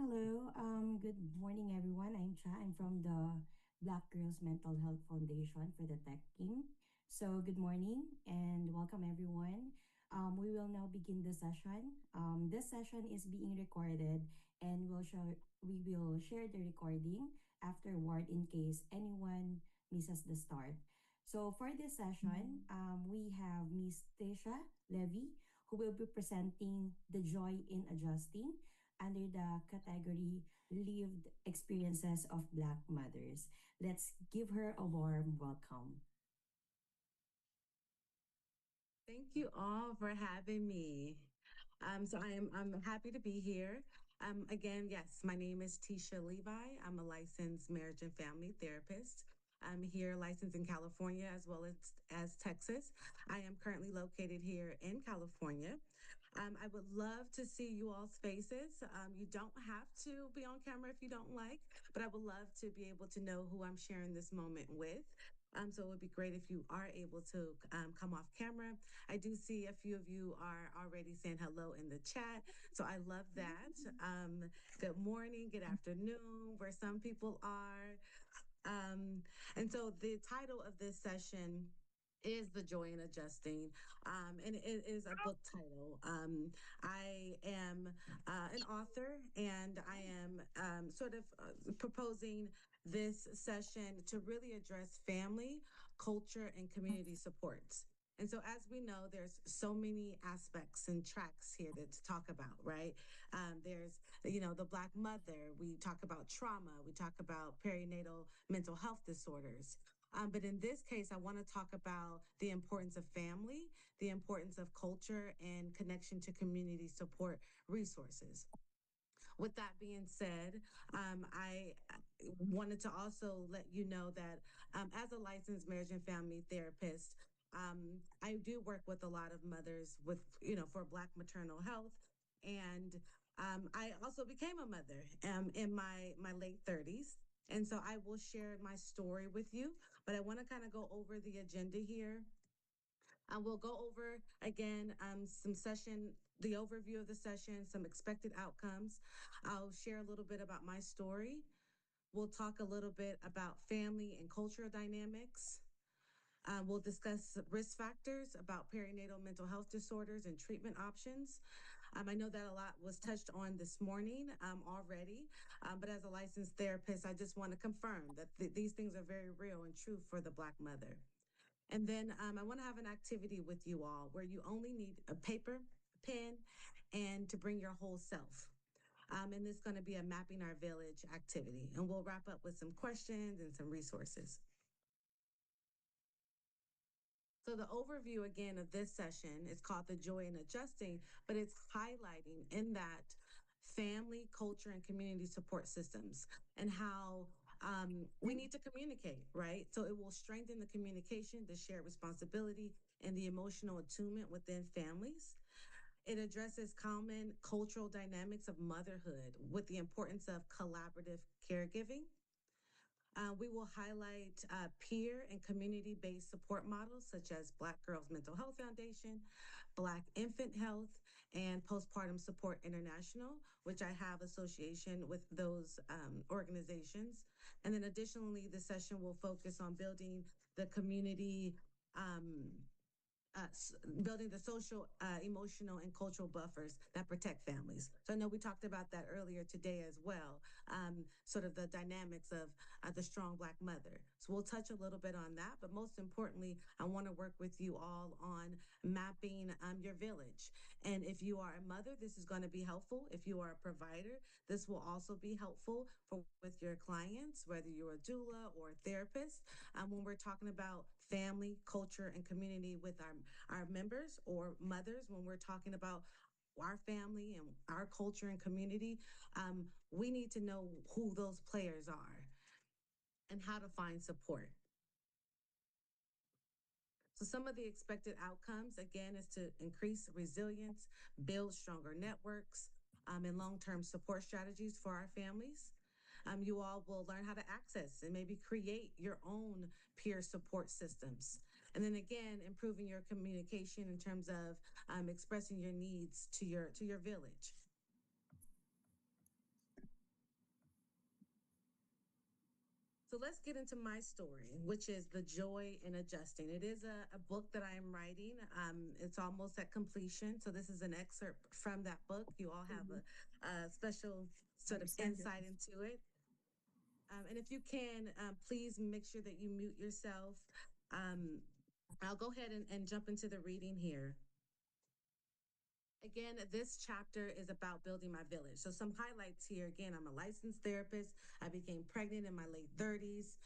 Hello, good morning everyone. I'm Cha. I'm from the Black Girls Mental Health Foundation for the tech team. So good morning and welcome everyone. We will now begin the session. This session is being recorded and we will share the recording afterward in case anyone misses the start. So for this session, we have Miss Teisha Levy who will be presenting the joy in adjusting under the category Lived Experiences of Black Mothers. Let's give her a warm welcome. Thank you all for having me. I'm happy to be here. Again, yes, my name is Teisha Levi. I'm a licensed marriage and family therapist. I'm here licensed in California as Texas. I am currently located here in California. I would love to see you all's faces. You don't have to be on camera if you don't like, but I would love to be able to know who I'm sharing this moment with. So it would be great if you are able to come off camera. I do see a few of you are already saying hello in the chat. So I love that. Good morning, good afternoon, where some people are. Um, and so the title of this session is The Joy in Adjusting. And it is a book title. I am an author and I am proposing this session to really address family, culture, and community supports. And so, as we know, there's so many aspects and tracks here to talk about, right? There's, the Black mother. We talk about trauma. We talk about perinatal mental health disorders. But in this case, I want to talk about the importance of family, the importance of culture, and connection to community support resources. With that being said, I wanted to also let you know that as a licensed marriage and family therapist, I do work with a lot of mothers for Black maternal health. And I also became a mother in my late 30s. And so I will share my story with you, but I want to kind of go over the agenda here. We'll go over again the overview of the session, some expected outcomes. I'll share a little bit about my story. We'll talk a little bit about family and cultural dynamics. We'll discuss risk factors about perinatal mental health disorders and treatment options. I know that a lot was touched on this morning already, but as a licensed therapist, I just want to confirm that these things are very real and true for the Black mother. And then I want to have an activity with you all where you only need a paper, a pen, and to bring your whole self. And this is going to be a Mapping Our Village activity. And we'll wrap up with some questions and some resources. So the overview again of this session is called The Joy in Adjusting, but it's highlighting in that family, culture, and community support systems and how we need to communicate, right? So it will strengthen the communication, the shared responsibility, and the emotional attunement within families. It addresses common cultural dynamics of motherhood with the importance of collaborative caregiving. We will highlight peer and community-based support models such as Black Girls Mental Health Foundation, Black Infant Health, and Postpartum Support International, which I have association with those organizations. And then additionally, the session will focus on building the community uh, building the social, emotional, and cultural buffers that protect families. So I know we talked about that earlier today as well, sort of the dynamics of the strong Black mother. So we'll touch a little bit on that, but most importantly, I want to work with you all on mapping your village. And if you are a mother, this is going to be helpful. If you are a provider, this will also be helpful with your clients, whether you're a doula or a therapist. When we're talking about family, culture, and community with our members or mothers, when we're talking about our family and our culture and community, we need to know who those players are and how to find support. So some of the expected outcomes, again, is to increase resilience, build stronger networks, and long-term support strategies for our families. You all will learn how to access and maybe create your own peer support systems. And then again, improving your communication in terms of expressing your needs to your village. So let's get into my story, which is The Joy in Adjusting. It is a book that I am writing. It's almost at completion. So this is an excerpt from that book. You all have Mhm. a special sort of Understandable. insight into it. And if you can, please make sure that you mute yourself. Um, I'll go ahead and jump into the reading here. Again, this chapter is about building my village. So, some highlights here. Again, I'm a licensed therapist. I became pregnant in my late 30s.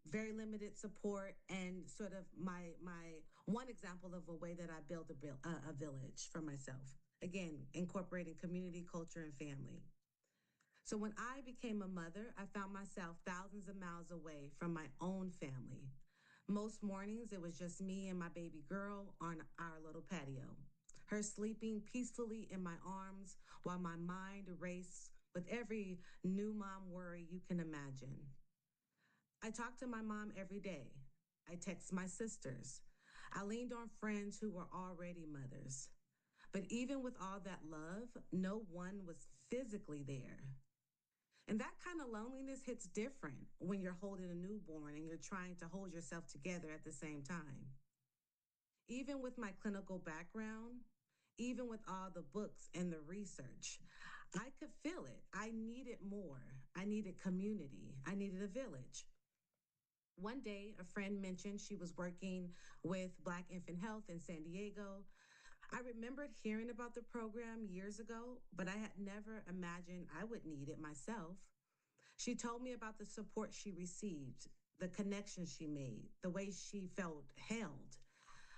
Very limited support, and sort of my one example of a way that I build a village for myself. Again, incorporating community, culture, and family. So when I became a mother, I found myself thousands of miles away from my own family. Most mornings, it was just me and my baby girl on our little patio, her sleeping peacefully in my arms while my mind raced with every new mom worry you can imagine. I talked to my mom every day. I text my sisters. I leaned on friends who were already mothers. But even with all that love, no one was physically there. And that kind of loneliness hits different when you're holding a newborn and you're trying to hold yourself together at the same time. Even with my clinical background, even with all the books and the research, I could feel it. I needed more. I needed community. I needed a village. One day, a friend mentioned she was working with Black Infant Health in San Diego. I remembered hearing about the program years ago, but I had never imagined I would need it myself. She told me about the support she received, the connections she made, the way she felt held.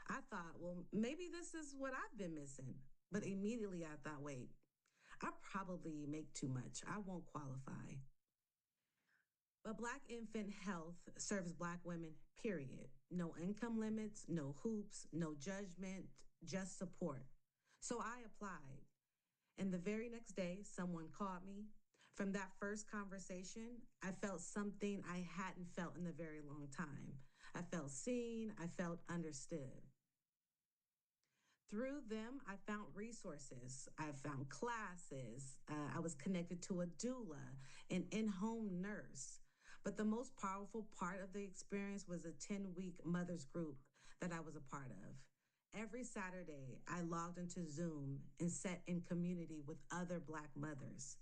I thought, well, maybe this is what I've been missing. But immediately I thought, wait, I probably make too much. I won't qualify. But Black Infant Health serves Black women, period. No income limits, no hoops, no judgment, just support. So I applied. And the very next day, someone called me. From that first conversation, I felt something I hadn't felt in a very long time. I felt seen, I felt understood. Through them, I found resources. I found classes. I was connected to a doula, an in home nurse. But the most powerful part of the experience was a 10-week mothers group that I was a part of. Every Saturday, I logged into Zoom and sat in community with other Black mothers,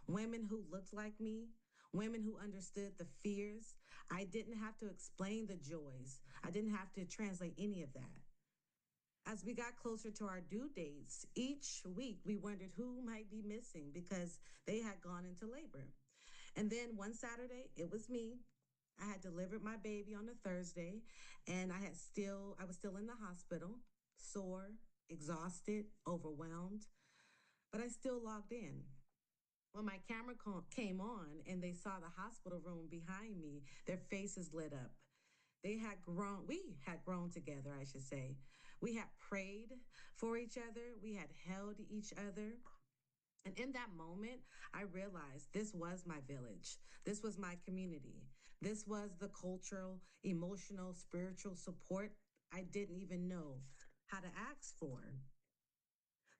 women who looked like me, women who understood the fears. I didn't have to explain the joys, I didn't have to translate any of that. As we got closer to our due dates, each week we wondered who might be missing because they had gone into labor. And then one Saturday, it was me. I had delivered my baby on a Thursday, and I was still in the hospital, sore, exhausted, overwhelmed, but I still logged in. When my camera came on and they saw the hospital room behind me, their faces lit up. We had grown together, I should say. We had prayed for each other, we had held each other. And in that moment, I realized this was my village. This was my community. This was the cultural, emotional, spiritual support I didn't even know how to ask for.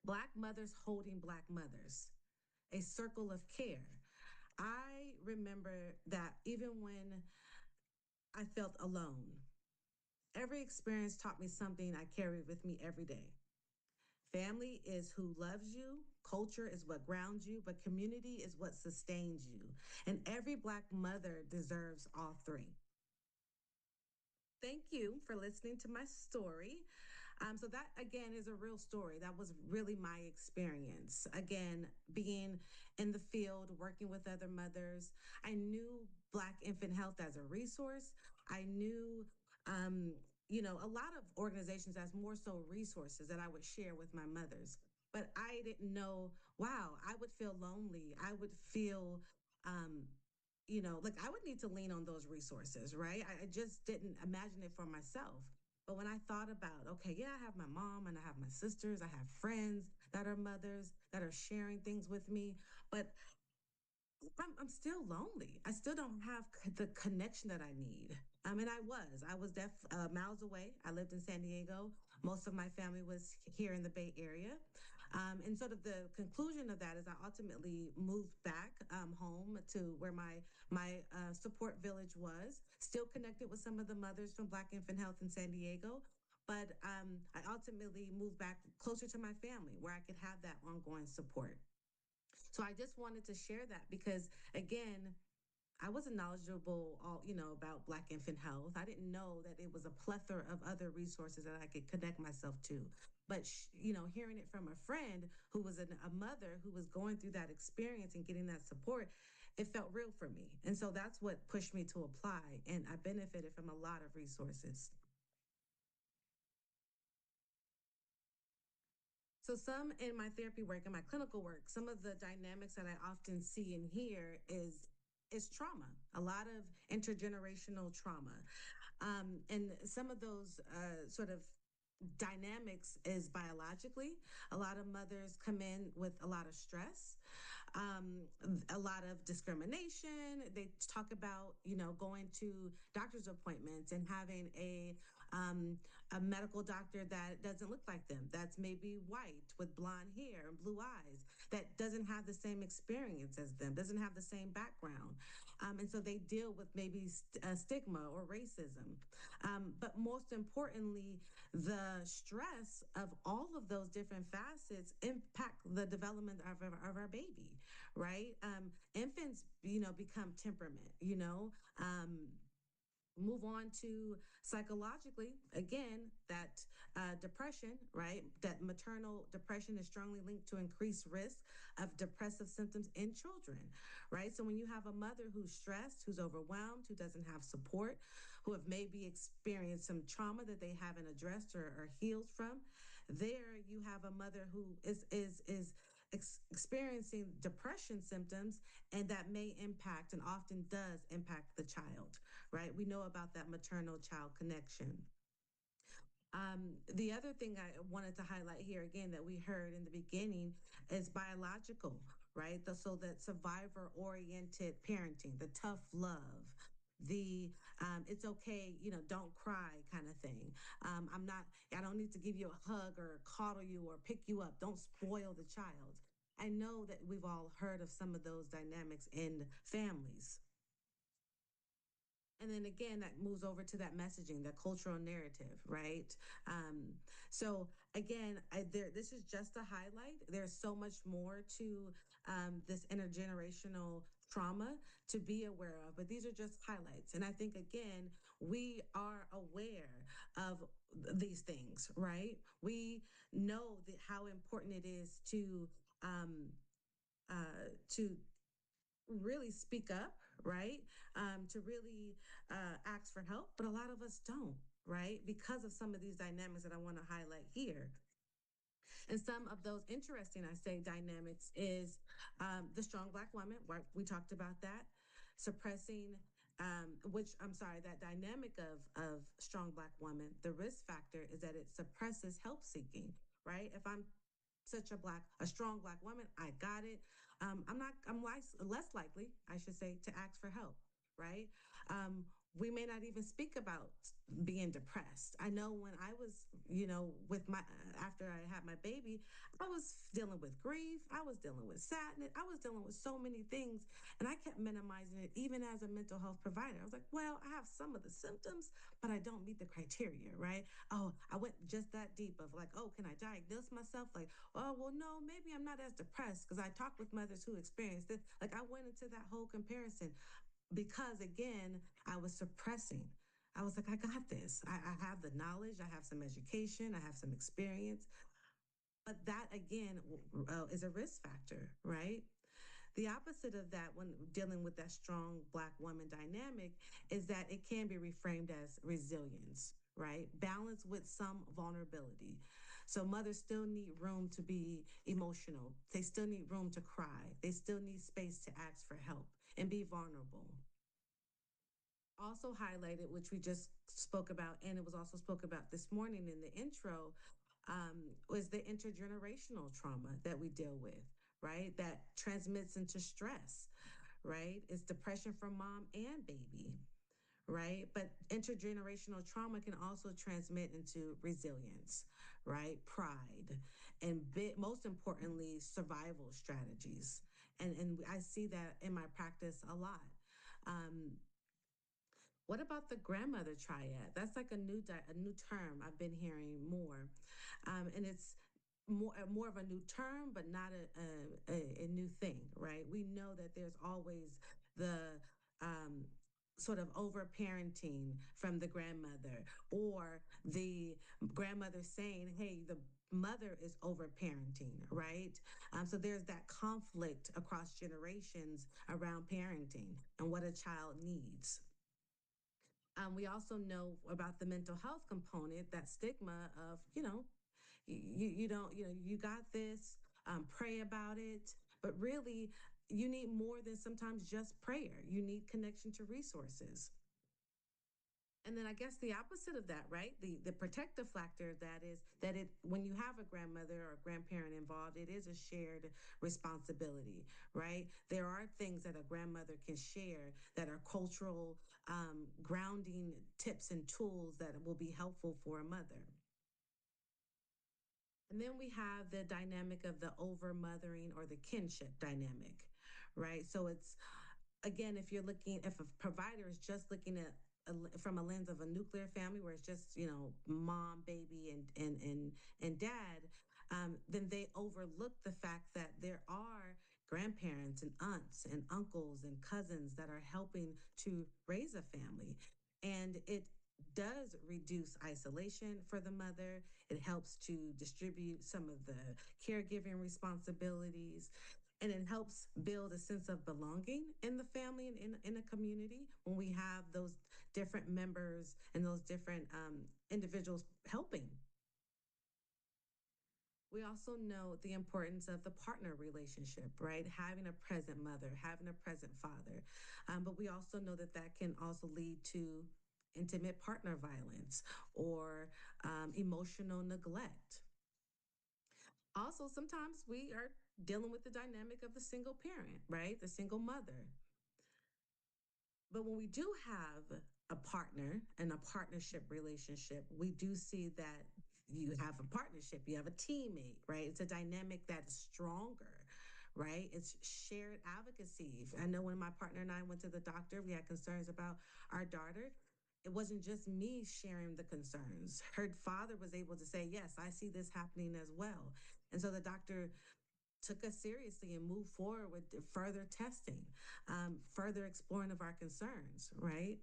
Black mothers holding Black mothers, a circle of care. I remember that even when I felt alone, every experience taught me something I carry with me every day. Family is who loves you, culture is what grounds you, but community is what sustains you. And every Black mother deserves all three. Thank you for listening to my story. So that again is a real story. That was really my experience. Again, being in the field, working with other mothers, I knew Black Infant Health as a resource. I knew, a lot of organizations as more so resources that I would share with my mothers. But I didn't know, wow, I would feel lonely. I would feel like I would need to lean on those resources, right? I just didn't imagine it for myself. But when I thought about, okay, yeah, I have my mom and I have my sisters, I have friends that are mothers that are sharing things with me, but I'm still lonely. I still don't have the connection that I need. And I was miles away. I lived in San Diego. Most of my family was here in the Bay Area. And sort of the conclusion of that is I ultimately moved back home to where my support village was, still connected with some of the mothers from Black Infant Health in San Diego. But I ultimately moved back closer to my family where I could have that ongoing support. So I just wanted to share that because, again, I wasn't knowledgeable about Black infant health. I didn't know that it was a plethora of other resources that I could connect myself to. But hearing it from a friend who was a mother who was going through that experience and getting that support, it felt real for me. And so that's what pushed me to apply. And I benefited from a lot of resources. So, some in my therapy work and my clinical work, some of the dynamics that I often see and hear is trauma, a lot of intergenerational trauma. And some of those sort of dynamics is biologically. A lot of mothers come in with a lot of stress, um, a lot of discrimination. They talk about, going to doctor's appointments and having a medical doctor that doesn't look like them, that's maybe white with blonde hair and blue eyes, that doesn't have the same experience as them, doesn't have the same background. And so they deal with maybe stigma or racism. But most importantly, the stress of all of those different facets impact the development of our baby, right? Infants, become temperament, move on to psychologically, again, that depression, right? That maternal depression is strongly linked to increased risk of depressive symptoms in children, right? So when you have a mother who's stressed, who's overwhelmed, who doesn't have support, who have maybe experienced some trauma that they haven't addressed or healed from, there you have a mother who is experiencing depression symptoms, and that may impact and often does impact the child, right? We know about that maternal child connection. The other thing I wanted to highlight here again that we heard in the beginning is biological, right? So that survivor oriented parenting, the tough love, the it's okay, don't cry kind of thing. I don't need to give you a hug or coddle you or pick you up. Don't spoil the child. I know that we've all heard of some of those dynamics in families. And then again, that moves over to that messaging, that cultural narrative, right? Um, so again, this is just a highlight. There's so much more to this intergenerational trauma to be aware of, but these are just highlights. And I think again, we are aware of these things, right? We know that how important it is to really speak up, right? To really ask for help, but a lot of us don't, right? Because of some of these dynamics that I want to highlight here. And some of those interesting, I say, dynamics is the strong Black woman, right? We talked about that, suppressing. Which I'm sorry, that dynamic of strong Black woman, the risk factor is that it suppresses help seeking, right? If I'm such a strong Black woman, I got it. I'm less likely, I should say, to ask for help, right? We may not even speak about being depressed. I know when I was, with after I had my baby, I was dealing with grief. I was dealing with sadness. I was dealing with so many things. And I kept minimizing it, even as a mental health provider. I was like, well, I have some of the symptoms, but I don't meet the criteria, right? Oh, I went just that deep of like, oh, can I diagnose myself? Like, oh, well, no, maybe I'm not as depressed because I talked with mothers who experienced this. Like, I went into that whole comparison because again, I was suppressing. I was like, I got this. I have the knowledge, I have some education, I have some experience. But that again is a risk factor, right? The opposite of that, when dealing with that strong Black woman dynamic, is that it can be reframed as resilience, right? Balance with some vulnerability. So mothers still need room to be emotional. They still need room to cry. They still need space to ask for help and be vulnerable. Also highlighted, which we just spoke about, and it was also spoke about this morning in the intro, was the intergenerational trauma that we deal with, right? That transmits into stress, right? It's depression from mom and baby, right? But intergenerational trauma can also transmit into resilience, right? Pride, and most importantly, survival strategies. And I see that in my practice a lot. Um, what about the grandmother triad? That's like a new term I've been hearing more, and it's more of a new term, but not a new thing, right? We know that there's always the sort of over parenting from the grandmother, or the grandmother saying, "Hey, the mother is over parenting," right? So there's that conflict across generations around parenting and what a child needs. We also know about the mental health component, that stigma of, you don't, you got this, pray about it. But really, you need more than sometimes just prayer. You need connection to resources. And then I guess the opposite of that, right? The protective factor of that is that it when you have a grandmother or a grandparent involved, it is a shared responsibility, right? There are things that a grandmother can share that are cultural grounding tips and tools that will be helpful for a mother. And then we have the dynamic of the over mothering or the kinship dynamic, right? So it's, again, if a provider is just looking at from a lens of a nuclear family where it's just, mom, baby, and dad, then they overlook the fact that there are grandparents and aunts and uncles and cousins that are helping to raise a family. And it does reduce isolation for the mother. It helps to distribute some of the caregiving responsibilities. And it helps build a sense of belonging in the family and in a community when we have those different members and those different individuals helping. We also know the importance of the partner relationship, right? Having a present mother, having a present father. But we also know that that can also lead to intimate partner violence or emotional neglect. Also, sometimes we are dealing with the dynamic of the single parent, right? The single mother. But when we do have a partner and a partnership relationship, we do see that you have a partnership, you have a teammate, right? It's a dynamic that is stronger, right? It's shared advocacy. I know when my partner and I went to the doctor, we had concerns about our daughter. It wasn't just me sharing the concerns. Her father was able to say, "Yes, I see this happening as well." And so the doctor took us seriously and moved forward with further testing, further exploring of our concerns, right?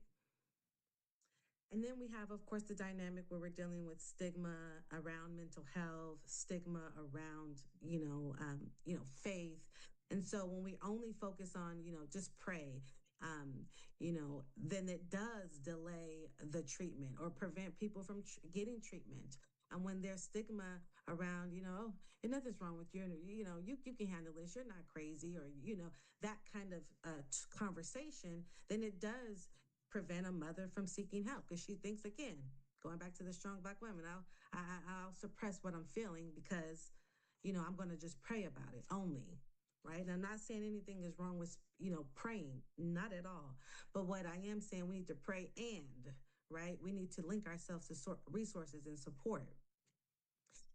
And then we have, of course, the dynamic where we're dealing with stigma around mental health, stigma around, faith. And so when we only focus on, just pray, then it does delay the treatment or prevent people from getting treatment. And when there's stigma around, and nothing's wrong with you, you can handle this, you're not crazy, or, that kind of conversation, then it does prevent a mother from seeking help because she thinks, again, going back to the strong Black women, I'll suppress what I'm feeling because I'm going to just pray about it only, right? And I'm not saying anything is wrong with praying, not at all. But what I am saying, we need to pray, and right, we need to link ourselves to resources and support.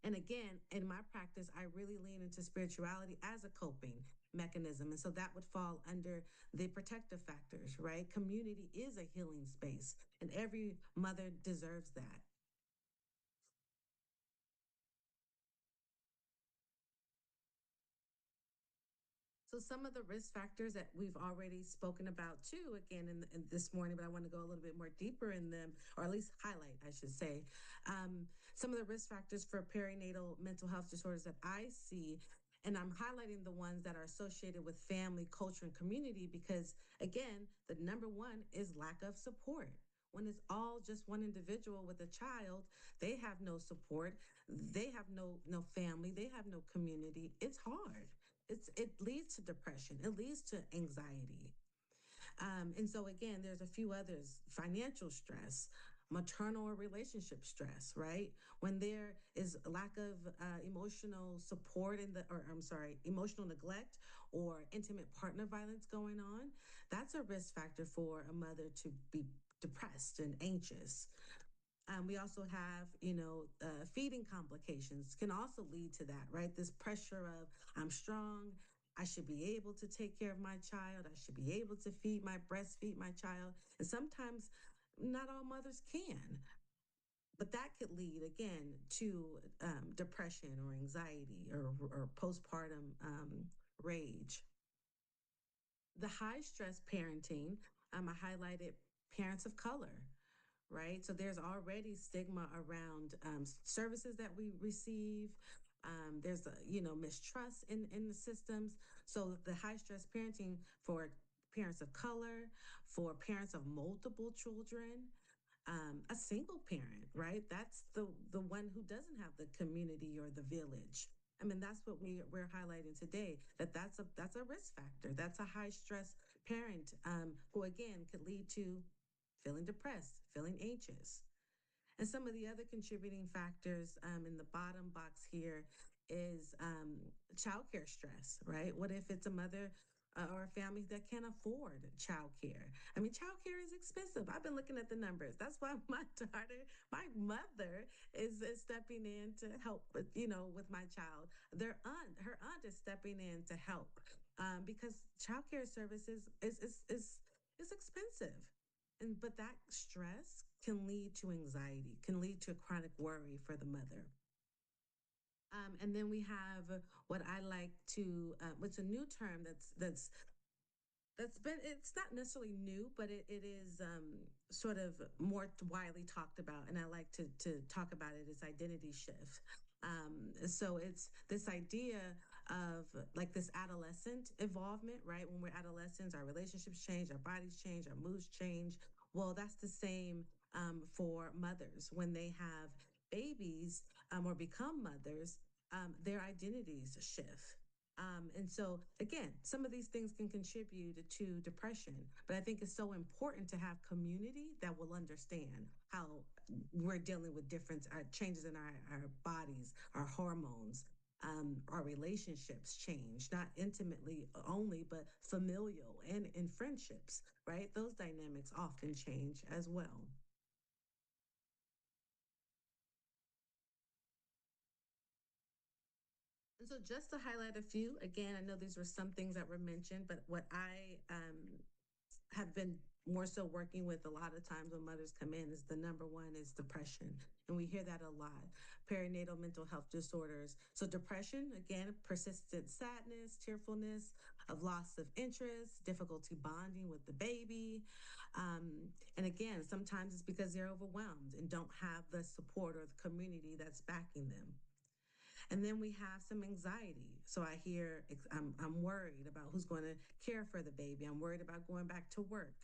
And again, in my practice, I really lean into spirituality as a coping mechanism. And so that would fall under the protective factors, right? Community is a healing space, and every mother deserves that. So some of the risk factors that we've already spoken about too, again, in this morning, but I want to go a little bit more deeper in them, or at least highlight, I should say, some of the risk factors for perinatal mental health disorders that I see. And I'm highlighting the ones that are associated with family, culture, and community because, again, the number one is lack of support. When it's all just one individual with a child, they have no support, they have no family, they have no community. It's hard. It leads to depression, it leads to anxiety. And so again, there's a few others: financial stress, maternal or relationship stress, right? When there is a lack of emotional support emotional neglect or intimate partner violence going on, that's a risk factor for a mother to be depressed and anxious. We also have, feeding complications can also lead to that, right? This pressure of I'm strong. I should be able to take care of my child. I should be able to breastfeed my child. And sometimes not all mothers can, but that could lead again to depression or anxiety or postpartum rage. The high stress parenting, I highlighted parents of color, right? So there's already stigma around services that we receive. There's mistrust in the systems. So the high stress parenting for parents of color, for parents of multiple children, a single parent, right? That's the one who doesn't have the community or the village. I mean, that's what we're highlighting today. That's a risk factor. That's a high stress parent who again could lead to feeling depressed, feeling anxious. And some of the other contributing factors in the bottom box here is childcare stress, right? What if it's a mother or a family that can't afford childcare? I mean, childcare is expensive. I've been looking at the numbers. That's why my mother is stepping in to help with my child. Her aunt is stepping in to help because childcare services is expensive. But that stress can lead to anxiety, can lead to chronic worry for the mother. And then we have what I like to, what's a new term that's been, it's not necessarily new, but it is sort of more widely talked about. And I like to talk about it as identity shift. So it's this idea of like this adolescent involvement, right? When we're adolescents, our relationships change, our bodies change, our moods change. Well, that's the same for mothers when they have babies or become mothers, their identities shift. And so, again, some of these things can contribute to depression, but I think it's so important to have community that will understand how we're dealing with different changes in our bodies, our hormones, our relationships change, not intimately only, but familial and in friendships, right? Those dynamics often change as well. And so, just to highlight a few, again, I know these were some things that were mentioned, but what I have been more so working with a lot of times when mothers come in is the number one is depression. And we hear that a lot. Perinatal mental health disorders. So depression, again, persistent sadness, tearfulness, of loss of interest, difficulty bonding with the baby. And again, sometimes it's because they're overwhelmed and don't have the support or the community that's backing them. And then we have some anxiety. So I hear I'm worried about who's going to care for the baby. I'm worried about going back to work.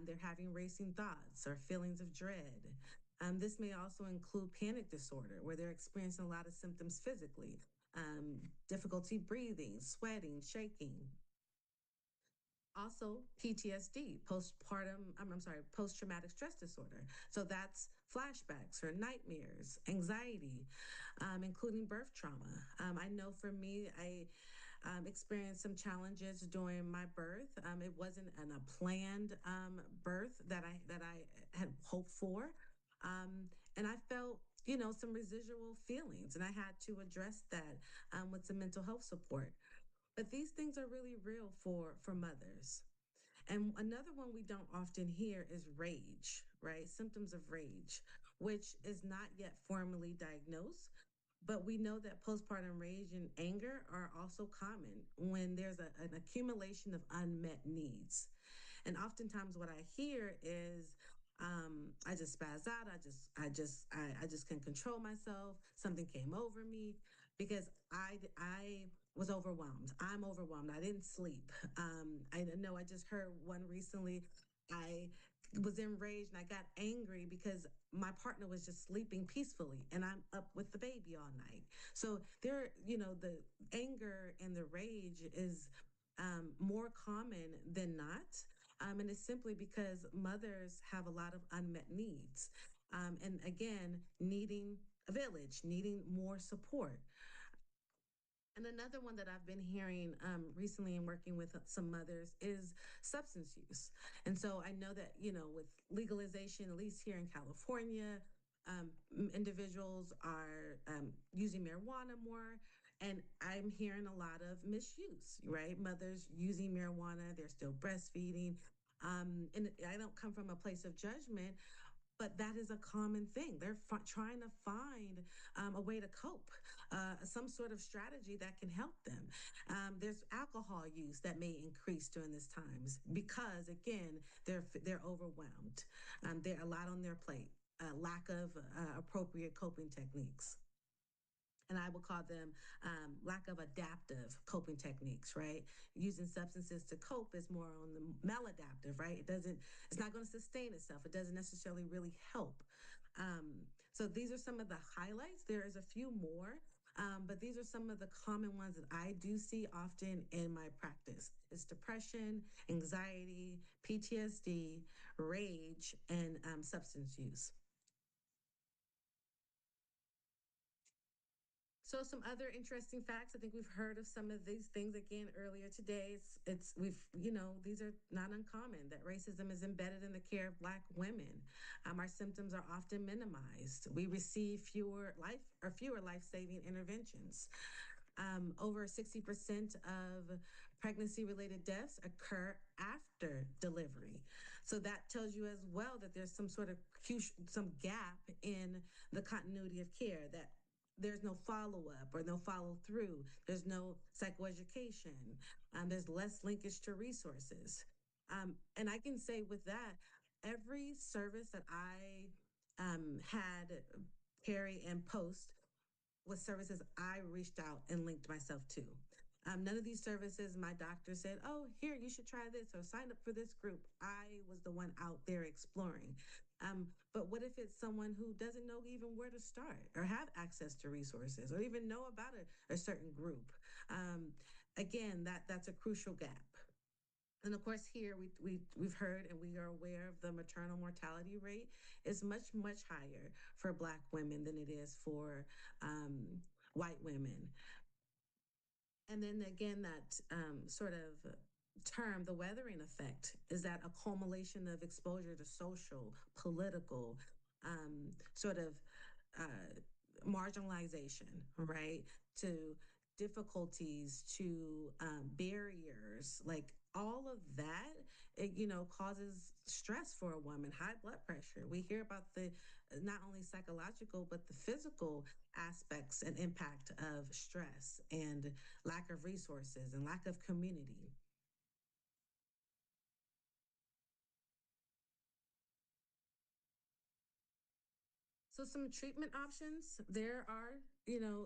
They're having racing thoughts or feelings of dread. This may also include panic disorder, where they're experiencing a lot of symptoms physically, difficulty breathing, sweating, shaking. Also, PTSD, I'm sorry, post traumatic stress disorder. So that's flashbacks or nightmares, anxiety, including birth trauma. I know for me, I experienced some challenges during my birth. It wasn't a planned birth that I had hoped for. And I felt some residual feelings, and I had to address that with some mental health support. But these things are really real for mothers. And another one we don't often hear is rage, right? Symptoms of rage, which is not yet formally diagnosed. But we know that postpartum rage and anger are also common when there's an accumulation of unmet needs. And oftentimes what I hear is, I just spaz out. I just can control myself. Something came over me because I was overwhelmed. I'm overwhelmed. I didn't sleep. I know I just heard one recently. I was enraged and I got angry because my partner was just sleeping peacefully and I'm up with the baby all night. So the anger and the rage is more common than not. And it's simply because mothers have a lot of unmet needs. And again, needing a village, needing more support. And another one that I've been hearing recently and working with some mothers is substance use. And so I know that, with legalization, at least here in California, Individuals are using marijuana more, and I'm hearing a lot of misuse, right? Mothers using marijuana, they're still breastfeeding. And I don't come from a place of judgment, but that is a common thing. They're trying to find a way to cope, some sort of strategy that can help them. There's alcohol use that may increase during this times because, again, they're overwhelmed. They're a lot on their plate. Lack of appropriate coping techniques, and I would call them lack of adaptive coping techniques, right? Using substances to cope is more on the maladaptive, right? It's not going to sustain itself. It doesn't necessarily really help. So these are some of the highlights. There is a few more, but these are some of the common ones that I do see often in my practice. It's depression, anxiety, PTSD, rage, and substance use. So some other interesting facts. I think we've heard of some of these things again earlier today. It's we've these are not uncommon. That racism is embedded in the care of Black women. Our symptoms are often minimized. We receive fewer life saving interventions. Over 60% of pregnancy related deaths occur after delivery. So that tells you as well that there's some sort of some gap in the continuity of care, that there's no follow up or no follow through. There's no psychoeducation. There's less linkage to resources. And I can say with that, every service that I had carry and post with services I reached out and linked myself to. None of these services, my doctor said, oh, here, you should try this or sign up for this group. I was the one out there exploring. But what if it's someone who doesn't know even where to start or have access to resources or even know about a certain group? Um, Again, that's a crucial gap. And of course, here we've heard and we are aware of the maternal mortality rate is much higher for Black women than it is for white women. And then again, that sort of term, the weathering effect, is that accumulation of exposure to social, political, sort of uh, marginalization, right? To difficulties, to barriers, like all of that, causes stress for a woman, high blood pressure. We hear about the not only psychological, but the physical aspects and impact of stress and lack of resources and lack of community. So some treatment options. There are,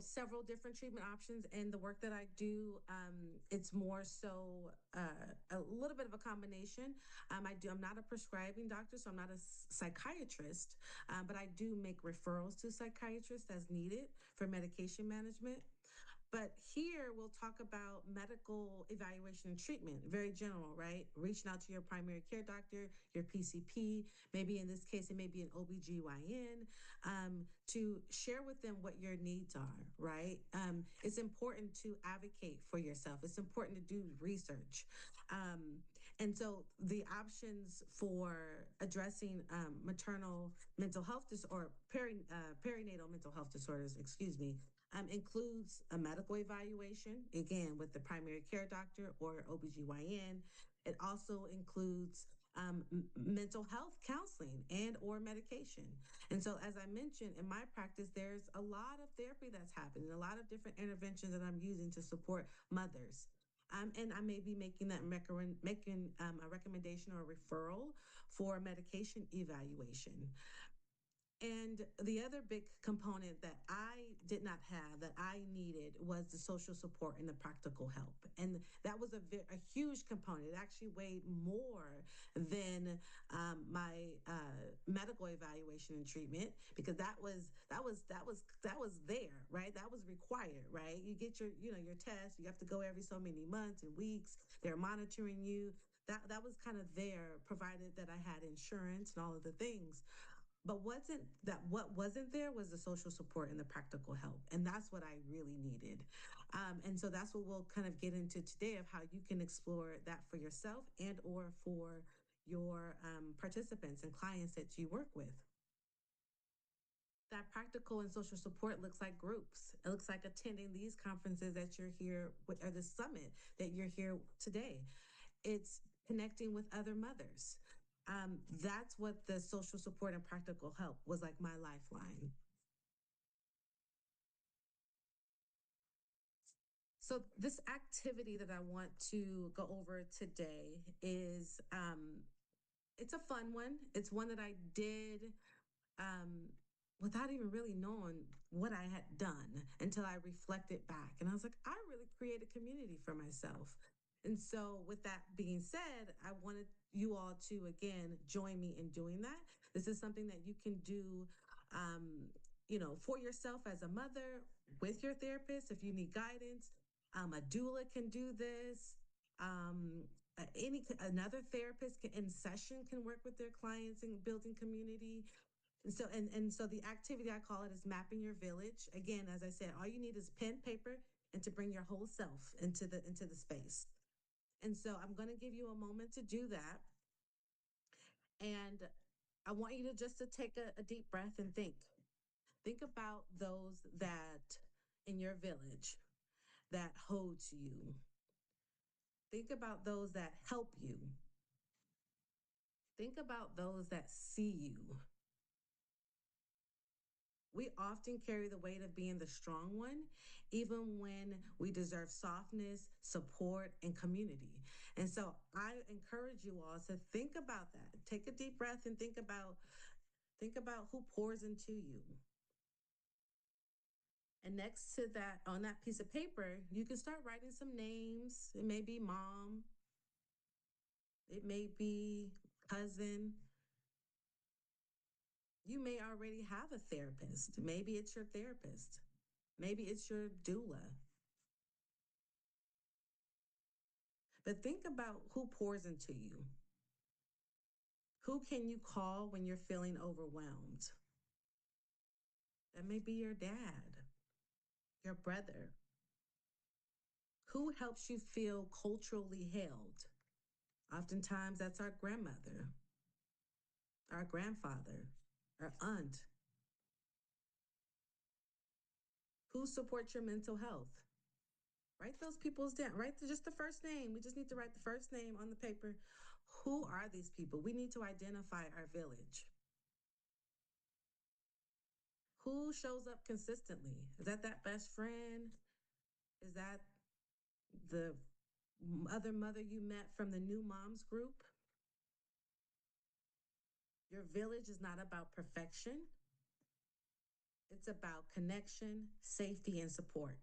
several different treatment options, and the work that I do, it's more so a little bit of a combination. I'm not a prescribing doctor, so I'm not a psychiatrist, but I do make referrals to psychiatrists as needed for medication management. But here we'll talk about medical evaluation and treatment, very general, right? Reaching out to your primary care doctor, your PCP, maybe in this case, it may be an OBGYN, to share with them what your needs are, right? It's important to advocate for yourself. It's important to do research. Um, and so the options for addressing maternal mental health or perinatal mental health disorders, excuse me, includes a medical evaluation, again, with the primary care doctor or OBGYN. It also includes mental health counseling and or medication. And so, as I mentioned, in my practice, there's a lot of therapy that's happening, a lot of different interventions that I'm using to support mothers. And I may be making a recommendation or a referral for medication evaluation. And the other big component that I did not have that I needed was the social support and the practical help. And that was a huge component. It actually weighed more than my medical evaluation and treatment, because that was there, right? That was required, right? You get your test. You have to go every so many months and weeks. They're monitoring you. That was kind of there, provided that I had insurance and all of the things. But what wasn't there was the social support and the practical help. And that's what I really needed. And so that's what we'll kind of get into today, of how you can explore that for yourself and or for your participants and clients that you work with. That practical and social support looks like groups. It looks like attending these conferences that you're here with, or the summit that you're here today. It's connecting with other mothers. That's what the social support and practical help was like my lifeline. So this activity that I want to go over today is it's a fun one. It's one that I did um, without even really knowing what I had done until I reflected back. And I was like, I really created community for myself. And so, with that being said, I wanted you all to again join me in doing that. This is something that you can do, um, for yourself as a mother with your therapist if you need guidance. A doula can do this. Any another therapist in session can work with their clients in building community. And so the activity I call it is mapping your village. Again, as I said, all you need is pen, paper, and to bring your whole self into the space. And so I'm going to give you a moment to do that. And I want you to just to take a deep breath and think. Think about those that in your village that holds you. Think about those that help you. Think about those that see you. We often carry the weight of being the strong one, even when we deserve softness, support, and community. And so I encourage you all to think about that. Take a deep breath and think about who pours into you. And next to that, on that piece of paper, you can start writing some names. It may be mom, it may be cousin. You may already have a therapist. Maybe it's your therapist. Maybe it's your doula. But think about who pours into you. Who can you call when you're feeling overwhelmed? That may be your dad, your brother. Who helps you feel culturally held? Oftentimes, that's our grandmother, our grandfather, our aunt. Who supports your mental health? Write those people's down. Write just the first name. We just need to write the first name on the paper. Who are these people? We need to identify our village. Who shows up consistently? Is that best friend? Is that the other mother you met from the new moms group? Your village is not about perfection. It's about connection, safety, and support.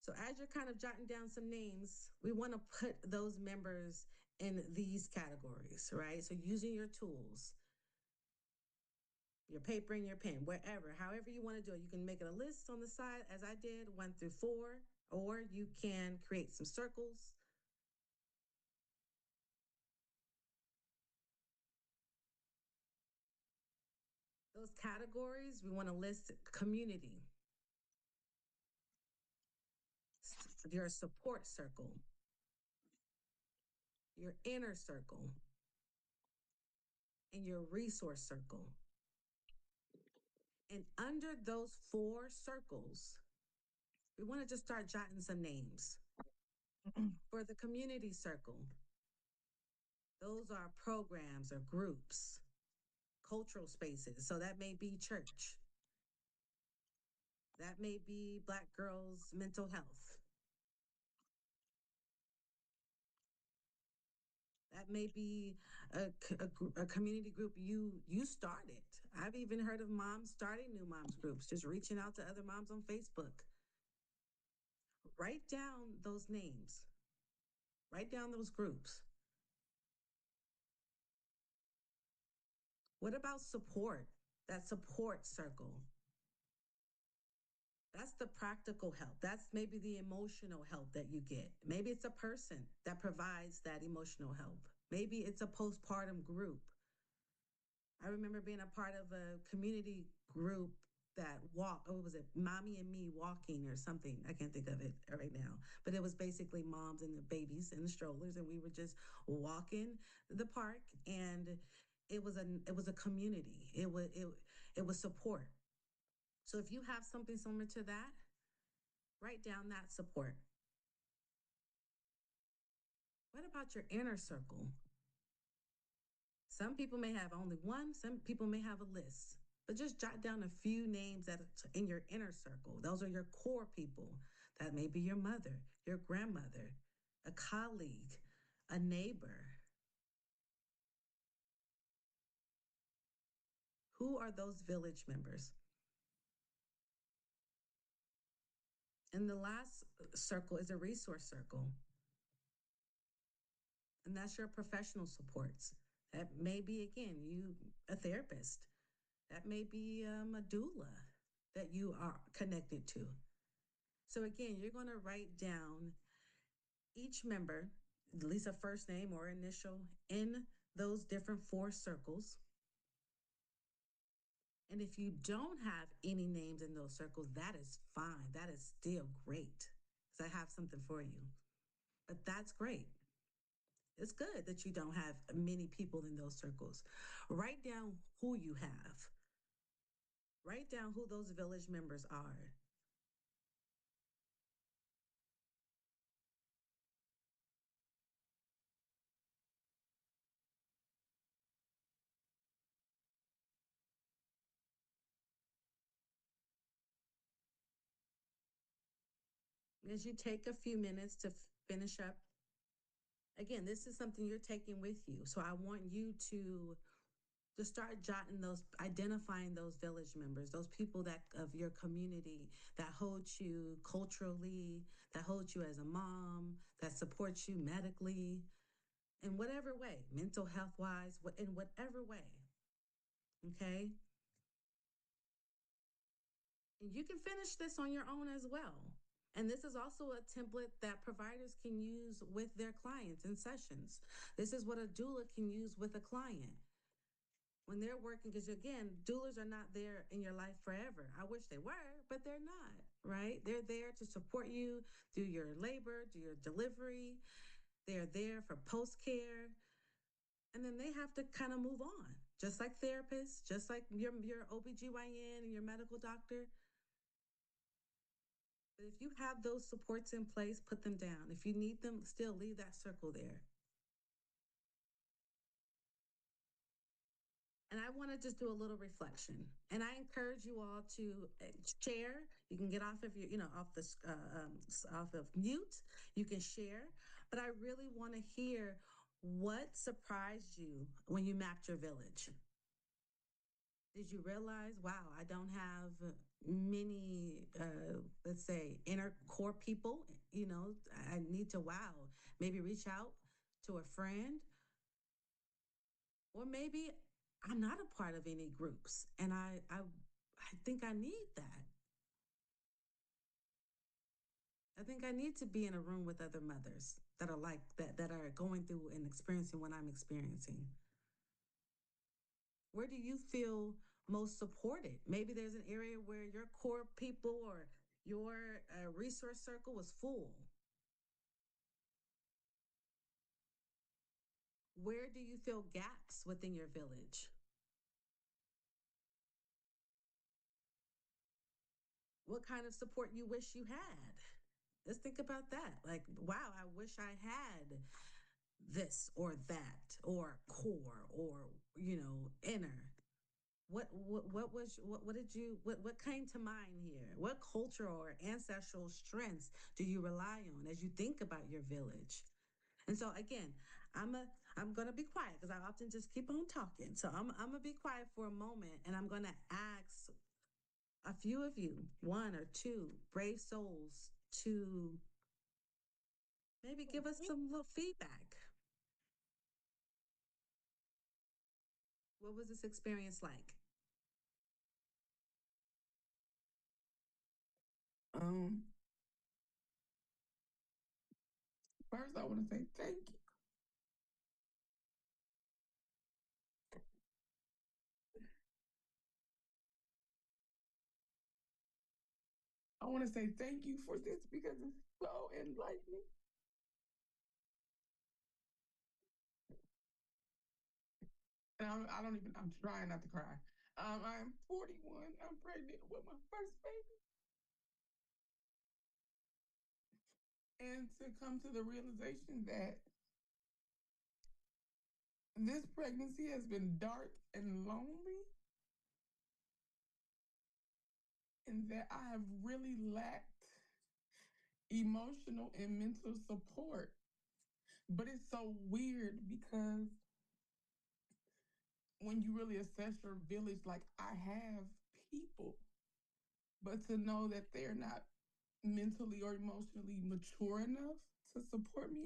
So as you're kind of jotting down some names, we want to put those members in these categories, right? So using your tools, your paper and your pen, wherever, however you want to do it. You can make it a list on the side, as I did, 1 through 4, or you can create some circles. Those categories, we want to list community, your support circle, your inner circle, and your resource circle. And under those 4 circles, we want to just start jotting some names. For the community circle, those are programs or groups, cultural spaces. So that may be church, that may be Black girls' mental health, that may be a community group you started. I've even heard of moms starting new moms groups, just reaching out to other moms on Facebook. Write down those names, write down those groups. What about support? That support circle. That's the practical help. That's maybe the emotional help that you get. Maybe it's a person that provides that emotional help. Maybe it's a postpartum group. I remember being a part of a community group that walked, what was it, Mommy and Me Walking or something. I can't think of it right now. But it was basically moms and the babies and the strollers, and we were just walking the park. And it was a community. It was support. So if you have something similar to that, write down that support. What about your inner circle? Some people may have only one, some people may have a list, but just jot down a few names that are in your inner circle. Those are your core people. That may be your mother, your grandmother, a colleague, a neighbor. Who are those village members? And the last circle is a resource circle, and that's your professional supports. That may be, again, you, a therapist. That may be a doula that you are connected to. So again, you're going to write down each member, at least a first name or initial, in those different four circles. And if you don't have any names in those circles, that is fine. That is still great because I have something for you. But that's great. It's good that you don't have many people in those circles. Write down who you have. Write down who those village members are. As you take a few minutes to finish up, again, this is something you're taking with you. So I want you to start jotting those, identifying those village members, those people that of your community that hold you culturally, that hold you as a mom, that supports you medically, in whatever way, mental health wise, in whatever way. Okay. And you can finish this on your own as well. And this is also a template that providers can use with their clients in sessions. This is what a doula can use with a client when they're working, because again, doulas are not there in your life forever. I wish they were, but they're not, right? They're there to support you through your labor, through your delivery. They're there for post care. And then they have to kind of move on, just like therapists, just like your OBGYN and your medical doctor. But if you have those supports in place, put them down. If you need them, still leave that circle there. And I want to just do a little reflection. And I encourage you all to share. You can get off of your, off this, off of mute. You can share. But I really want to hear what surprised you when you mapped your village. Did you realize, wow, I don't have many, let's say, inner core people? I need to, wow, maybe reach out to a friend, or maybe I'm not a part of any groups, and I think I need that. I think I need to be in a room with other mothers that are like that are going through and experiencing what I'm experiencing. Where do you feel most supported? Maybe there's an area where your core people or your resource circle was full. Where do you feel gaps within your village? What kind of support you wish you had? Let's think about that. Like, wow, I wish I had this or that or core or inner. What did you what came to mind here? What cultural or ancestral strengths do you rely on as you think about your village? And so again, I'm gonna be quiet because I often just keep on talking. So I'm gonna be quiet for a moment, and I'm gonna ask a few of you, one or two brave souls, to maybe give us some little feedback. What was this experience like? Um, First, I want to say thank you. I want to say thank you for this because it's so enlightening. And I don't even, I'm trying not to cry. I'm 41. I'm pregnant with my first baby. And to come to the realization that this pregnancy has been dark and lonely, and that I have really lacked emotional and mental support. But it's so weird because when you really assess your village, like I have people, but to know that they're not mentally or emotionally mature enough to support me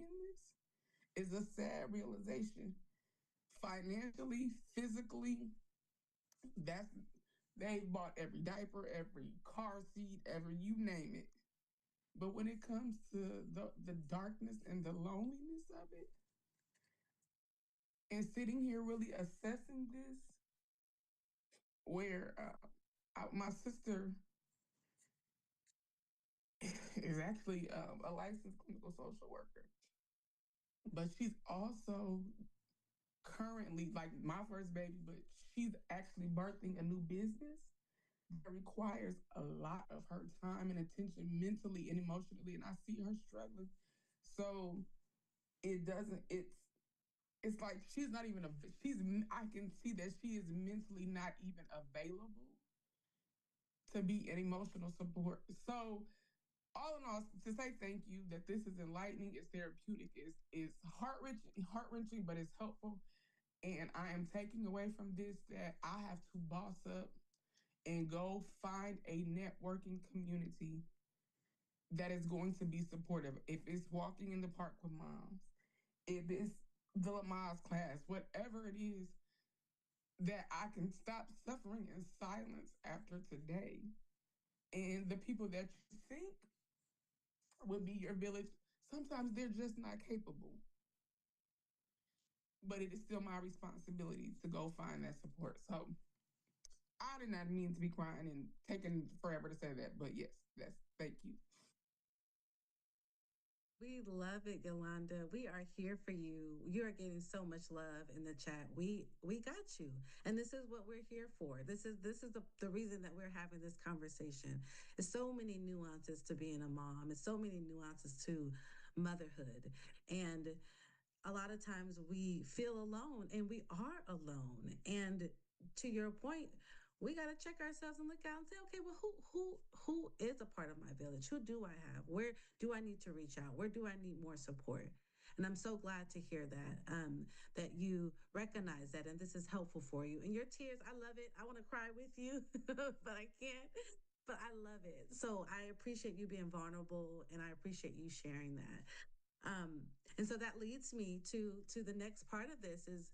in this is a sad realization. Financially, physically, that's they bought every diaper, every car seat, every you name it. But when it comes to the darkness and the loneliness of it, and sitting here really assessing this, where my sister is actually a licensed clinical social worker, but she's also currently like my first baby, but she's actually birthing a new business that requires a lot of her time and attention mentally and emotionally, and I see her struggling. So it doesn't. It's like she's not even a. She's. I can see that she is mentally not even available to be an emotional support. So all in all, to say thank you that this is enlightening, it's therapeutic, is heart wrenching, but it's helpful. And I am taking away from this that I have to boss up and go find a networking community that is going to be supportive. If it's walking in the park with moms, if it's the Lamaze class, whatever it is, that I can stop suffering in silence after today. And the people that you think would be your village, sometimes they're just not capable. But it is still my responsibility to go find that support. So I did not mean to be crying and taking forever to say that, but yes, that's thank you. We love it, Yolanda. We are here for you. You are getting so much love in the chat. We got you. And this is what we're here for. This is the reason that we're having this conversation. There's so many nuances to being a mom. It's so many nuances to motherhood. And a lot of times we feel alone and we are alone. And to your point, we got to check ourselves and look out and say, okay, well, who is a part of my village? Who do I have? Where do I need to reach out? Where do I need more support? And I'm so glad to hear that that you recognize that, and this is helpful for you. And your tears, I love it. I want to cry with you, but I can't. But I love it. So I appreciate you being vulnerable, and I appreciate you sharing that. And so that leads me to the next part of this is,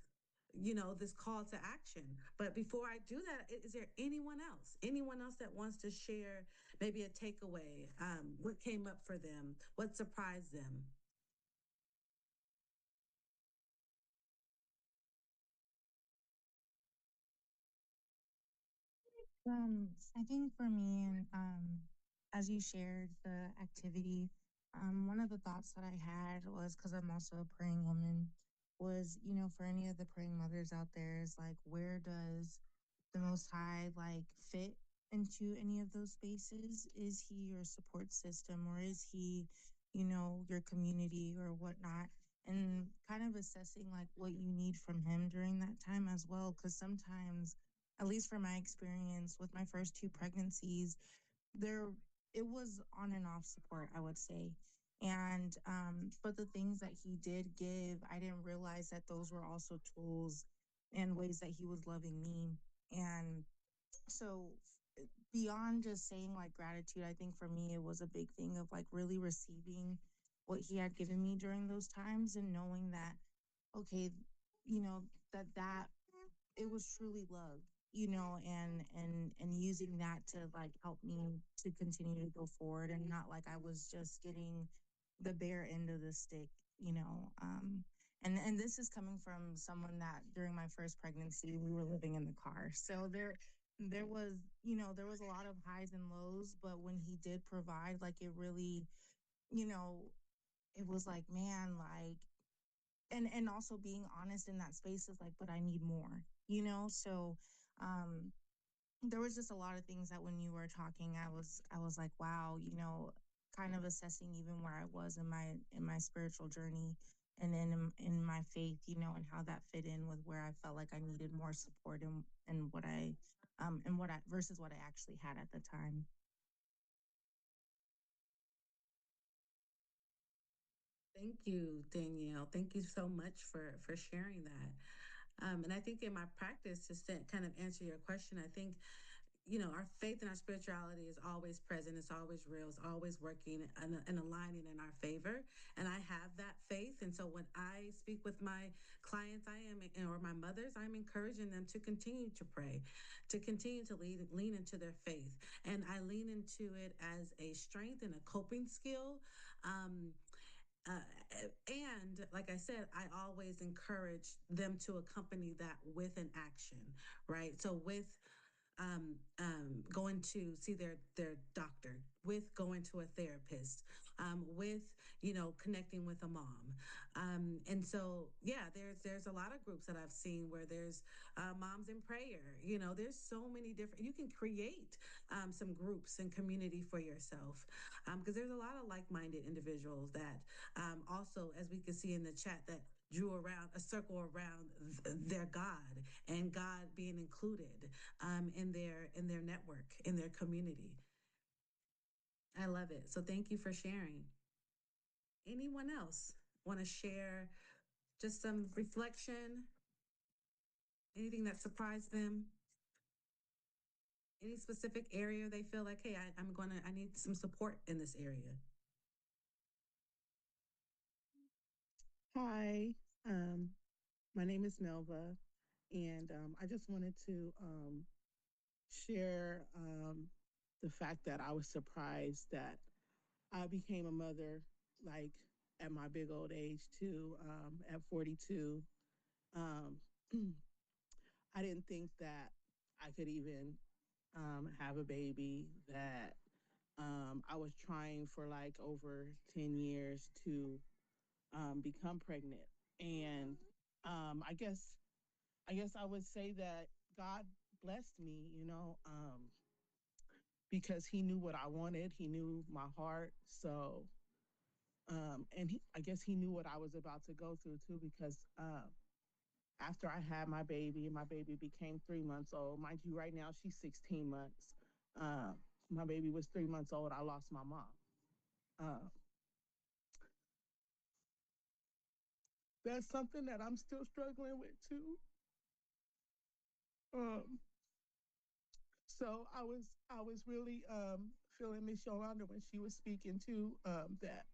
this call to action. But before I do that, is there anyone else that wants to share maybe a takeaway? What came up for them? What surprised them? I think for me, and as you shared the activity, one of the thoughts that I had was because I'm also a praying woman, was, for any of the praying mothers out there, is like, where does the Most High like fit into any of those spaces? Is he your support system, or is he, your community or whatnot? And kind of assessing like what you need from him during that time as well. Because sometimes, at least from my experience with my first two pregnancies, there it was on and off support, I would say. And but the things that he did give, I didn't realize that those were also tools and ways that he was loving me. And so beyond just saying like gratitude, I think for me it was a big thing of like really receiving what he had given me during those times and knowing that, okay, that it was truly love, and using that to like help me to continue to go forward, and not like I was just getting the bare end of the stick, and this is coming from someone that during my first pregnancy we were living in the car. So there was, there was a lot of highs and lows, but when he did provide, like it really, you know it was like, man, like and also being honest in that space is like, but I need more, you know? So um there was just a lot of things that when you were talking, I was like, wow, kind of assessing even where I was in my spiritual journey and then in my faith, and how that fit in with where I felt like I needed more support and what I versus what I actually had at the time. Thank you, Danielle. Thank you so much for sharing that. And I think in my practice, kind of answer your question, I think our faith and our spirituality is always present. It's always real. It's always working and aligning in our favor. And I have that faith. And so when I speak with my clients, or my mothers, I'm encouraging them to continue to pray, to continue to lean into their faith. And I lean into it as a strength and a coping skill. Um, uh, and like I said, I always encourage them to accompany that with an action, right? So with going to see their doctor, with going to a therapist, with connecting with a mom, and so yeah, there's a lot of groups that I've seen where there's moms in prayer. There's so many different. You can create some groups and community for yourself because there's a lot of like-minded individuals that also, as we can see in the chat, that drew around a circle around their God and God being included in their network, in their community. I love it. So thank you for sharing. Anyone else want to share just some reflection? Anything that surprised them? Any specific area they feel like, hey, I need some support in this area? Hi, um, my name is Melva, and I just wanted to share the fact that I was surprised that I became a mother, like at my big old age too, at 42. Um, I didn't think that I could even have a baby, that I was trying for like over 10 years to become pregnant. And I guess I would say that God blessed me, because He knew what I wanted. He knew my heart. So, and I guess He knew what I was about to go through too, because after I had my baby became 3 months old. Mind you, right now she's 16 months. My baby was 3 months old. I lost my mom. Uh, that's something that I'm still struggling with too. Um, So I was really feeling Miss Yolanda when she was speaking too, that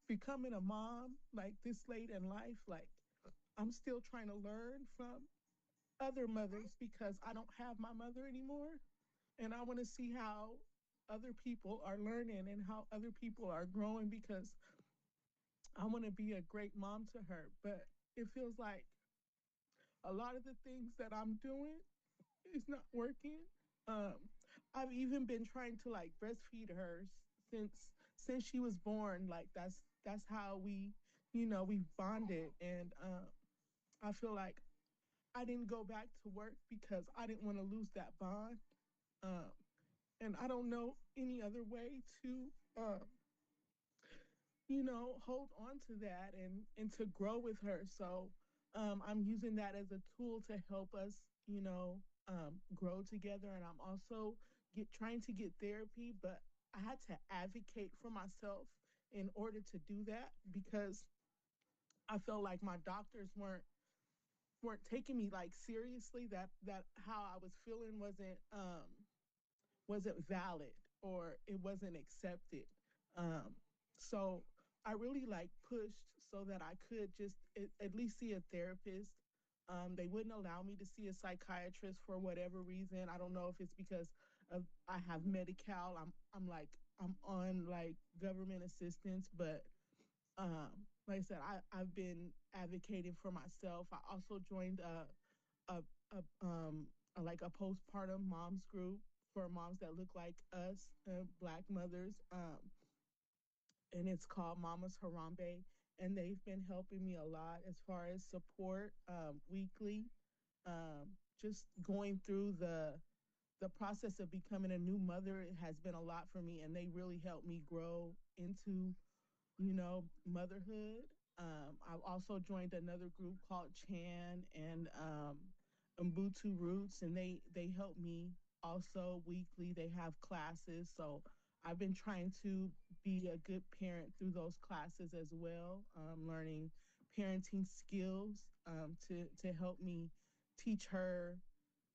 becoming a mom like this late in life, like I'm still trying to learn from other mothers because I don't have my mother anymore, and I want to see how other people are learning and how other people are growing because I want to be a great mom to her. But it feels like a lot of the things that I'm doing is not working. Um, I've even been trying to like breastfeed her since she was born. Like that's how we bonded, and I feel like I didn't go back to work because I didn't want to lose that bond. Um, and I don't know any other way to hold on to that and to grow with her. So I'm using that as a tool to help us, grow together. And I'm also trying to get therapy, but I had to advocate for myself in order to do that because I felt like my doctors weren't taking me like seriously. That how I was feeling wasn't valid or it wasn't accepted. So I really like pushed so that I could just at least see a therapist. They wouldn't allow me to see a psychiatrist for whatever reason. I don't know if it's because of I have Medi-Cal. I'm on like government assistance, but like I said, I've been advocating for myself. I also joined like a postpartum moms group for moms that look like us, Black mothers, and it's called Mamas Harambe. and they've been helping me a lot as far as support weekly. Just going through the process of becoming a new mother has been a lot for me, and they really helped me grow into motherhood. I've also joined another group called Chan and Ubuntu Roots, and they help me also weekly. They have classes, so I've been trying to be a good parent through those classes as well, learning parenting skills to help me teach her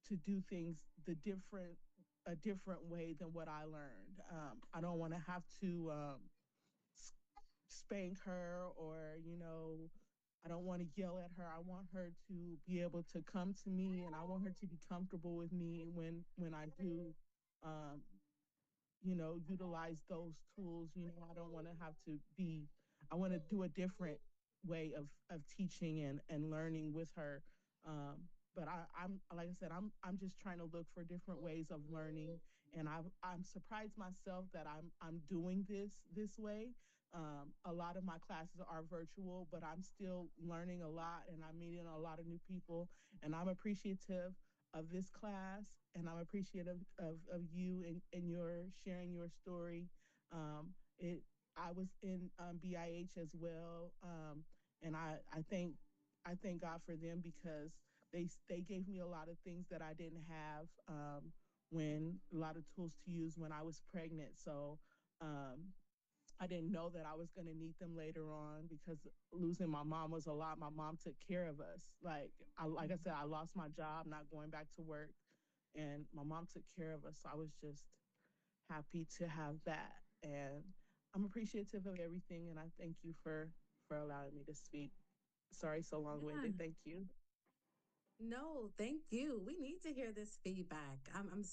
to do things a different way than what I learned. I don't want to have to spank her, or I don't want to yell at her. I want her to be able to come to me, and I want her to be comfortable with me when I do um, utilize those tools. I don't want to have to be, I want to do a different way of teaching and learning with her. But I'm like I said, I'm just trying to look for different ways of learning, and I'm surprised myself that I'm doing this way. A lot of my classes are virtual, but I'm still learning a lot, and I'm meeting a lot of new people, and I'm appreciative of this class, and I'm appreciative of you and your sharing your story. It I was in BIH as well, and I thank God for them because they gave me a lot of things that I didn't have, when a lot of tools to use when I was pregnant. So um, I didn't know that I was going to need them later on, because losing my mom was a lot. My mom took care of us. Like I said, I lost my job, not going back to work, and my mom took care of us. So I was just happy to have that, and I'm appreciative of everything. And I thank you for allowing me to speak. Sorry, so long winded. Yeah. Thank you. No, thank you. We need to hear this feedback. I'm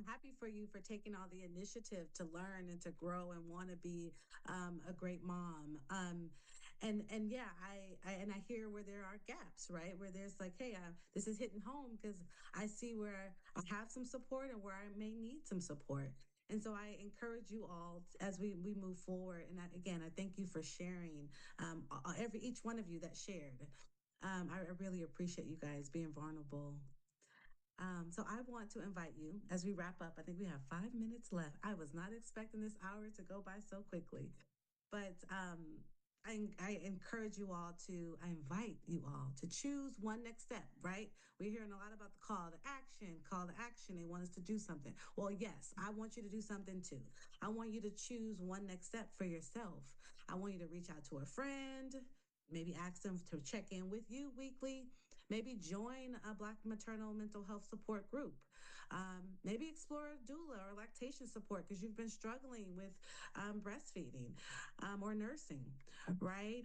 happy for you for taking all the initiative to learn and to grow and want to be a great mom. And yeah, I hear where there are gaps, right? Where there's like, hey, this is hitting home because I see where I have some support and where I may need some support. And so I encourage you all as we move forward. And again, I thank you for sharing, each one of you that shared. I really appreciate you guys being vulnerable. So I want to invite you as we wrap up. I think we have 5 minutes left. I was not expecting this hour to go by so quickly, but I encourage you all to, I invite you all to choose one next step, right? We're hearing a lot about the call to action, call to action. They want us to do something. Well, yes, I want you to do something too. I want you to choose one next step for yourself. I want you to reach out to a friend, maybe ask them to check in with you weekly, maybe join a Black maternal mental health support group, maybe explore a doula or lactation support because you've been struggling with breastfeeding or nursing, right?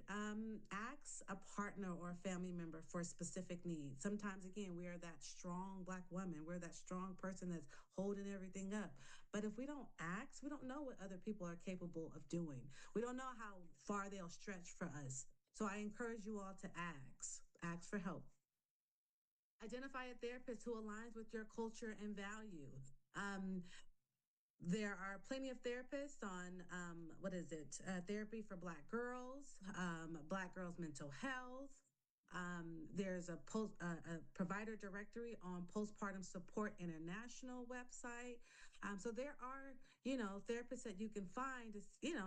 Ask a partner or a family member for specific needs. Sometimes, again, we are that strong Black woman, we're that strong person that's holding everything up. But if we don't ask, we don't know what other people are capable of doing. We don't know how far they'll stretch for us. So I encourage you all to ask for help. Identify a therapist who aligns with your culture and value. Um, there are plenty of therapists on what is it? Therapy for Black girls, Black girls mental health. There's a provider directory on Postpartum Support International website. So there are therapists that you can find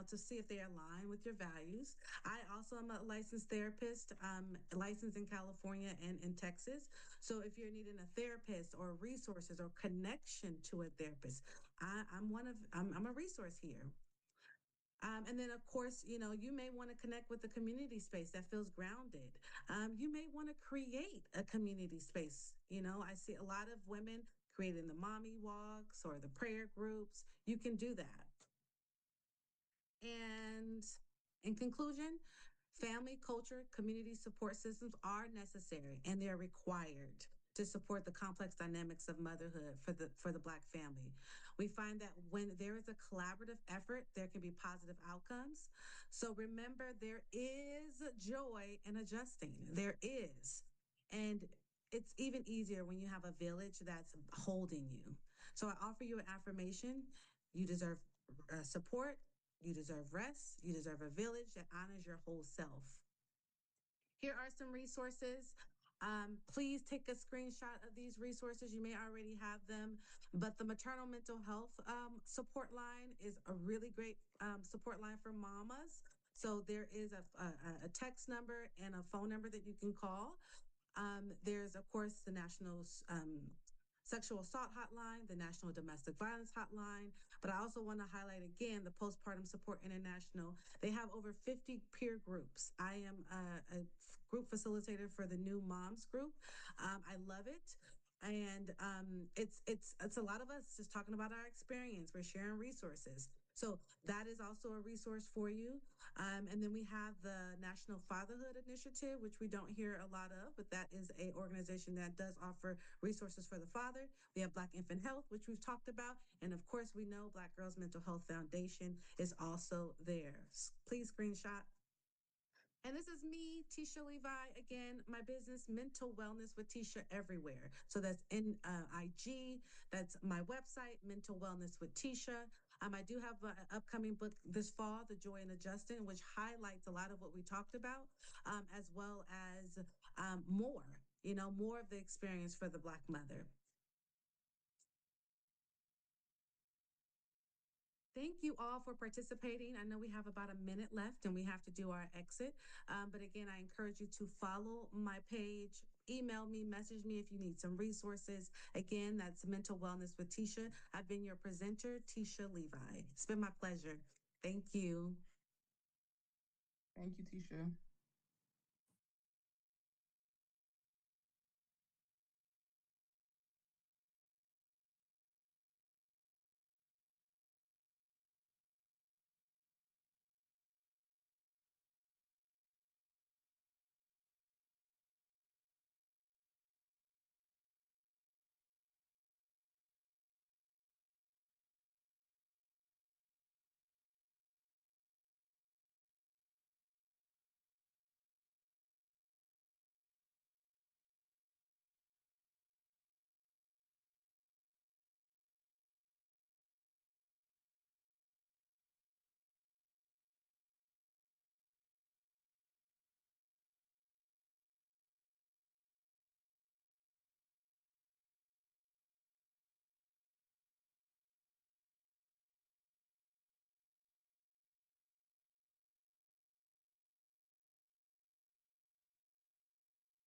to see if they align with your values. I also am a licensed therapist, licensed in California and in Texas. So if you're needing a therapist or resources or connection to a therapist, I'm a resource here. And then, of course, you may want to connect with a community space that feels grounded. You may want to create a community space. I see a lot of women creating the mommy walks or the prayer groups. You can do that. And in conclusion, family, culture, community support systems are necessary and they're required to support the complex dynamics of motherhood for the Black family. We find that when there is a collaborative effort, there can be positive outcomes. So remember, there is joy in adjusting. There is. And it's even easier when you have a village that's holding you. So I offer you an affirmation. You deserve support. You deserve rest. You deserve a village that honors your whole self. Here are some resources. Please take a screenshot of these resources. You may already have them, but the maternal mental health support line is a really great support line for mamas. So there is a text number and a phone number that you can call. There's, of course, the National Sexual Assault Hotline, the National Domestic Violence Hotline, but I also want to highlight again the Postpartum Support International. They have over 50 peer groups. I am a group facilitator for the New Moms group. I love it. And it's a lot of us just talking about our experience. We're sharing resources. So that is also a resource for you. And then we have the National Fatherhood Initiative, which we don't hear a lot of, but that is a organization that does offer resources for the father. We have Black Infant Health, which we've talked about. And of course, we know Black Girls Mental Health Foundation is also there. Please screenshot. And this is me, Teisha Levi. Again, my business, Mental Wellness with Teisha everywhere. So that's in IG. That's my website, Mental Wellness with Teisha. I do have an upcoming book this fall, The Joy in Adjusting, which highlights a lot of what we talked about, as well as more, more of the experience for the Black mother. Thank you all for participating. I know we have about a minute left and we have to do our exit. But again, I encourage you to follow my page, email me, message me if you need some resources. Again, that's Mental Wellness with Teisha. I've been your presenter, Teisha Levi. It's been my pleasure. Thank you. Thank you, Teisha.